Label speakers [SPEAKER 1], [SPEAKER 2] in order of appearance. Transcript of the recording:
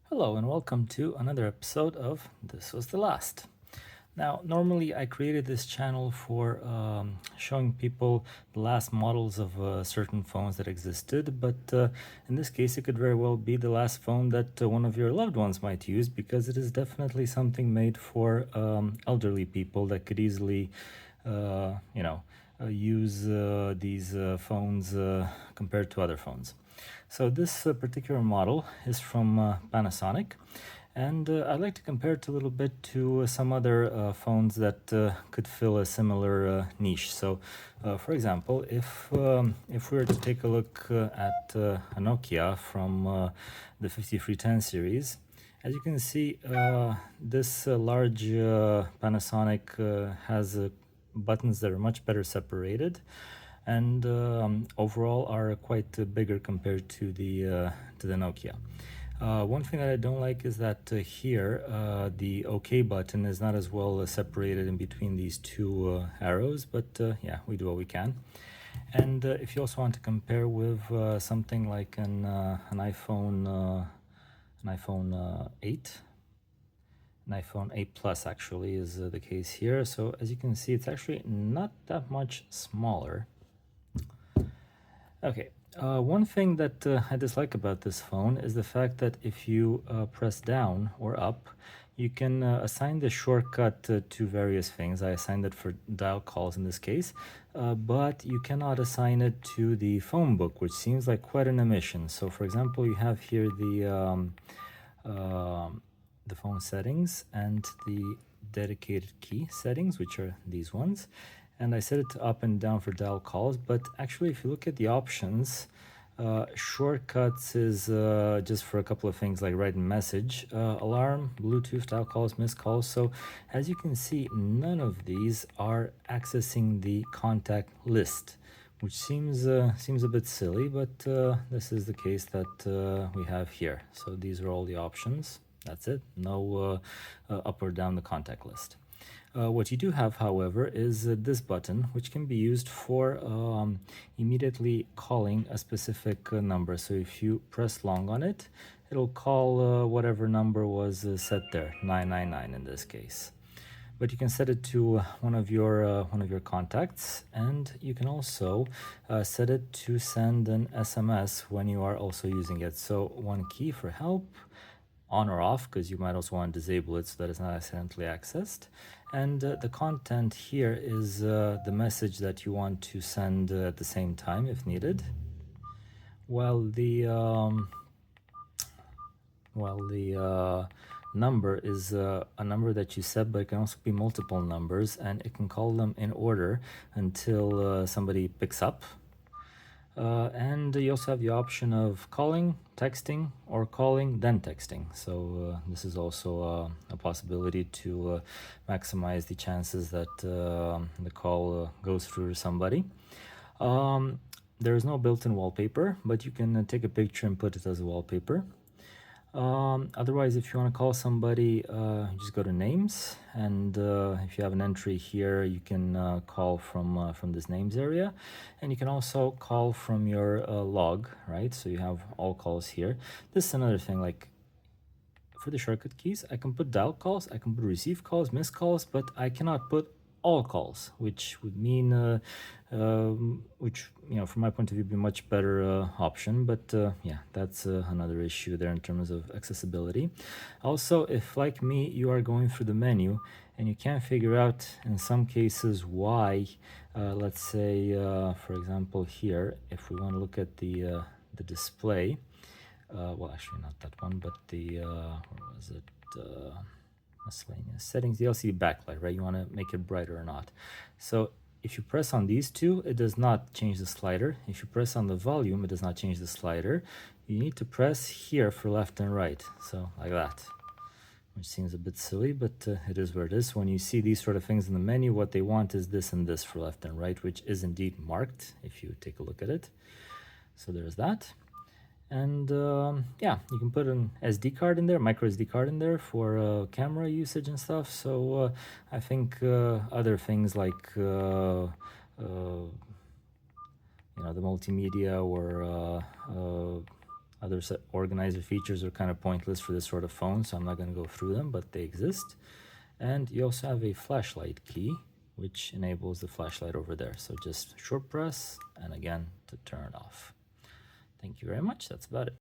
[SPEAKER 1] Hello and welcome to another episode of This Was the Last. Now, normally I created this channel for showing people the last models of certain phones that existed, but in this case it could very well be the last phone that one of your loved ones might use, because it is definitely something made for elderly people that could easily, use these phones compared to other phones. So this particular model is from Panasonic, and I'd like to compare it a little bit to some other phones that could fill a similar niche. So, for example, if we were to take a look at a Nokia from the 5310 series, as you can see, this large Panasonic has buttons that are much better separated, and overall are quite bigger compared to the Nokia. One thing that I don't like is that here the OK button is not as well separated in between these two arrows, but yeah, we do what we can. And if you also want to compare with something like an iPhone 8, an iPhone 8 Plus actually is the case here. So as you can see, it's actually not that much smaller. Okay, one thing that I dislike about this phone is the fact that if you press down or up, you can assign the shortcut to various things. I assigned it for dial calls in this case, but you cannot assign it to the phone book, which seems like quite an omission. So for example, you have here the phone settings and the dedicated key settings, which are these ones. And I set it to up and down for dial calls, but actually if you look at the options, shortcuts is just for a couple of things like write a message, alarm, Bluetooth, dial calls, missed calls. So as you can see, none of these are accessing the contact list, which seems a bit silly, but this is the case that we have here. So these are all the options. That's it. No up or down the contact list. What you do have, however, is this button, which can be used for immediately calling a specific number. So if you press long on it, it'll call whatever number was set there, 999 in this case. But you can set it to one of your contacts, and you can also set it to send an SMS when you are also using it. So one key for help, on or off, because you might also want to disable it so that it's not accidentally accessed. And the content here is the message that you want to send at the same time if needed. While the number is a number that you set, but it can also be multiple numbers, and it can call them in order until somebody picks up. And you also have the option of calling, texting, or calling then texting. So this is also a possibility to maximize the chances that the call goes through to somebody. There is no built-in wallpaper, but you can take a picture and put it as a wallpaper. Otherwise, if you want to call somebody, just go to names, and if you have an entry here, you can call from this names area, and you can also call from your log, right? So you have all calls here. This is another thing, like for the shortcut keys, I can put dial calls, I can put receive calls, missed calls, but I cannot put all calls, which would mean which, you know, from my point of view, be a much better option. But yeah, that's another issue there in terms of accessibility. Also, if like me, you are going through the menu and you can't figure out in some cases why, let's say for example here, if we want to look at the display, well, actually not that one, but the where was it, miscellaneous settings, the LCD backlight, right? You want to make it brighter or not. So if you press on these two, it does not change the slider. If you press on the volume, it does not change the slider. You need to press here for left and right, so like that, which seems a bit silly, but it is where it is. When you see these sort of things in the menu, what they want is this and this for left and right, which is indeed marked if you take a look at it. So there's that. And yeah, you can put an SD card in there, micro SD card in there for camera usage and stuff. So I think other things like you know, the multimedia or Other organizer features are kind of pointless for this sort of phone, so I'm not going to go through them, but they exist. And you also have a flashlight key, which enables the flashlight over there. So just short press and again to turn it off. Thank you very much. That's about it.